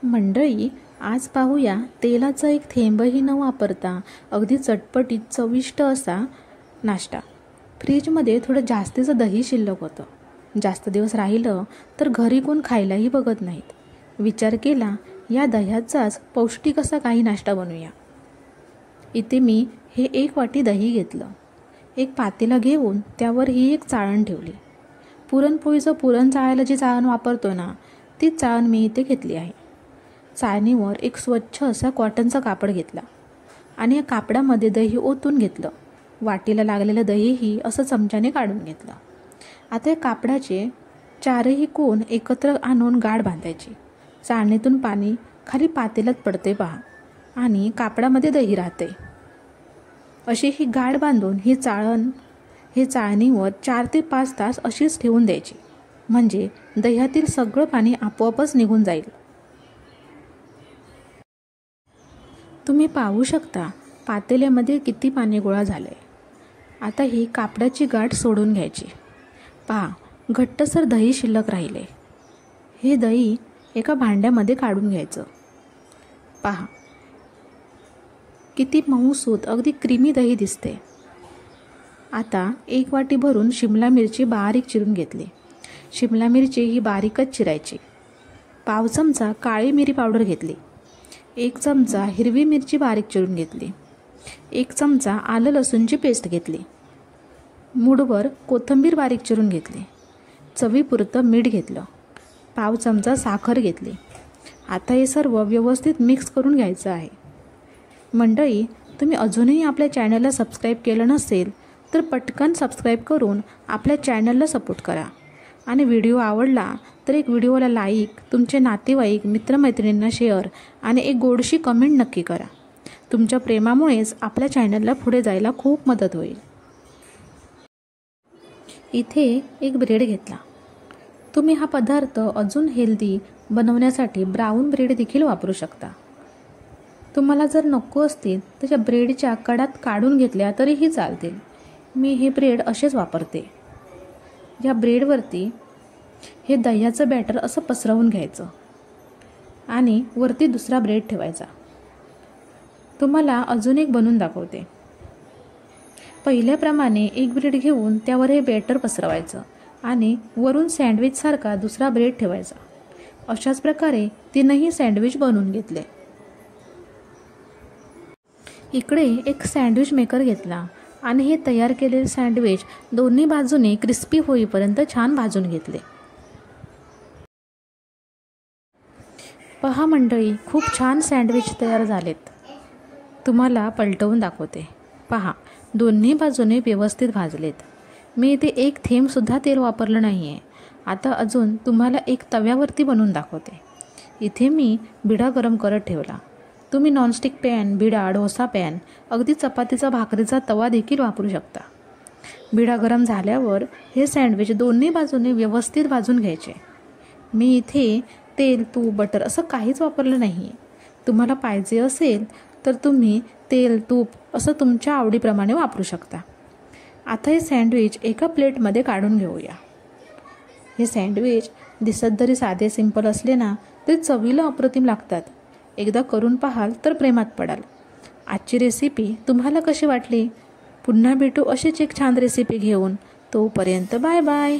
मंडळी, आज पाहूया तेलाचा एक थेंबही न वापरता अगदी चटपटीत चविष्ट असा नाश्ता। फ्रीजमध्ये थोडं जास्तीचं दही शिल्लक होतं। जास्त दिवस राहिलं तर घरी कोण खायलाही बघत नाहीत। विचार केला, या दह्याचाच पौष्टिक असा काही नाश्ता बनवूया। इथे मी हे 1 वाटी दही घेतलं। एक पातेलं घेऊन त्यावर ही एक चाळण ठेवली। पुरणपोळीचं पुरण चाळायला जी चाळण वापरतो ना, ती चाळण मी इथे घेतली आहे। चाळणीवर एक स्वच्छ असा कॉटनचा कापड घेतला आणि या कापडामध्ये दही ओतून घेतलं। वाटीला लागलेलं दहीही असं चमच्याने काढून घेतलं। आता या कापडाचे 4ही कोण एकत्र आणून गाठ बांधायची। चाळणीतून पाणी खाली पातेल्यात पडते पहा, आणि कापडामध्ये दही राहते। अशी ही गाठ बांधून ही चाळणीवर 4 ते 5 तास अशीच ठेवून द्यायची, म्हणजे दह्यातील सगळं पाणी आपोआपच निघून जाईल। तुम्ही पाहू शकता पातेल्यामध्ये किती पाणी गोळा झालंय। आता ही कापडाची गाठ सोडून घ्यायची। पहा, घट्टसर दही शिल्लक राहिले। हे दही एका भांड्यामध्ये काढून घ्यायचं। पहा, किती मऊसूत अगदी क्रीमी दही दिसते। आता 1 वाटी भरून शिमला मिरची बारीक चिरून घेतली। शिमला मिरची ही बारीकच चिरायची। पाव चमचा काळी मिरी पावडर घेतली। 1 चमचा हिरवी मिरची बारीक चिरून घेतली। 1 चमचा आलं लसूणची पेस्ट घेतली। मूठभर कोथिंबीर बारीक चिरून घेतली। चवीपुरतं मीठ घेतलं। पाव चमचा साखर घेतली। आता हे सर्व व्यवस्थित मिक्स करून घ्यायचं आहे। मंडळी, तुम्ही अजूनही आपल्या चॅनलला सबस्क्राईब केलं नसेल तर पटकन सबस्क्राईब करून आपल्या चॅनलला सपोर्ट करा, आणि व्हिडिओ आवडला तर एक व्हिडिओला लाईक, तुमचे नातेवाईक मित्रमैत्रिणींना शेअर आणि एक गोडशी कमेंट नक्की करा। तुमच्या प्रेमामुळेच आपल्या चॅनलला पुढे जायला खूप मदत होईल। इथे एक ब्रेड घेतला। तुम्ही हा पदार्थ अजून हेल्दी बनवण्यासाठी ब्राऊन ब्रेड देखील वापरू शकता। तुम्हाला जर नको असतील तर त्या ब्रेडच्या कडात काढून घेतल्या तरीही चालतील। मी हे ब्रेड असेच वापरते। या ब्रेडवरती हे दह्याचं बॅटर असं पसरवून घ्यायचं आणि वरती दुसरा ब्रेड ठेवायचा। तुम्हाला अजून एक बनवून दाखवते। पहिल्याप्रमाणे एक ब्रेड घेऊन त्यावर हे बॅटर पसरवायचं आणि वरून सँडविच सारखा दुसरा ब्रेड ठेवायचा। अशाच प्रकारे 3ही सँडविच बनवून घेतले। इकडे एक सँडविच मेकर घेतला आणि हे तयार केलेले सँडविच दोन्ही बाजूने क्रिस्पी होईपर्यंत छान भाजून घेतले। पहा मंडळी, खूप छान सँडविच तयार झालेत। तुम्हाला पलटवून दाखवते। पहा, दोन्ही बाजूने व्यवस्थित भाजलेत। मी इथे एक थेंब सुद्धा तेल वापरलं नाही आहे। आता अजून तुम्हाला एक तव्यावरती बनवून दाखवते। इथे मी बिडा गरम करत ठेवला। तुम्ही नॉनस्टिक पॅन, बिडा, डोसा पॅन, अगदी चपातीचा भाकरीचा तवा देखील वापरू शकता। बिडा गरम झाल्यावर हे सँडविच दोन्ही बाजूने व्यवस्थित भाजून घ्यायचे। मी इथे तेल, तूप, बटर असं काहीच वापरलं नाही। तुम्हाला पाहिजे असेल तर तुम्ही तेल, तूप असं तुमच्या आवडीप्रमाणे वापरू शकता। आता हे सँडविच एका प्लेटमध्ये काढून घेऊया। हे सँडविच दिसत जरी साधे सिंपल असले ना, तरी चवीला अप्रतिम लागतात। एकदा करून पाहाल तर प्रेमात पडाल। आजची रेसिपी तुम्हाला कशी वाटली? पुन्हा भेटू अशीच एक छान रेसिपी घेऊन। तोपर्यंत बाय बाय।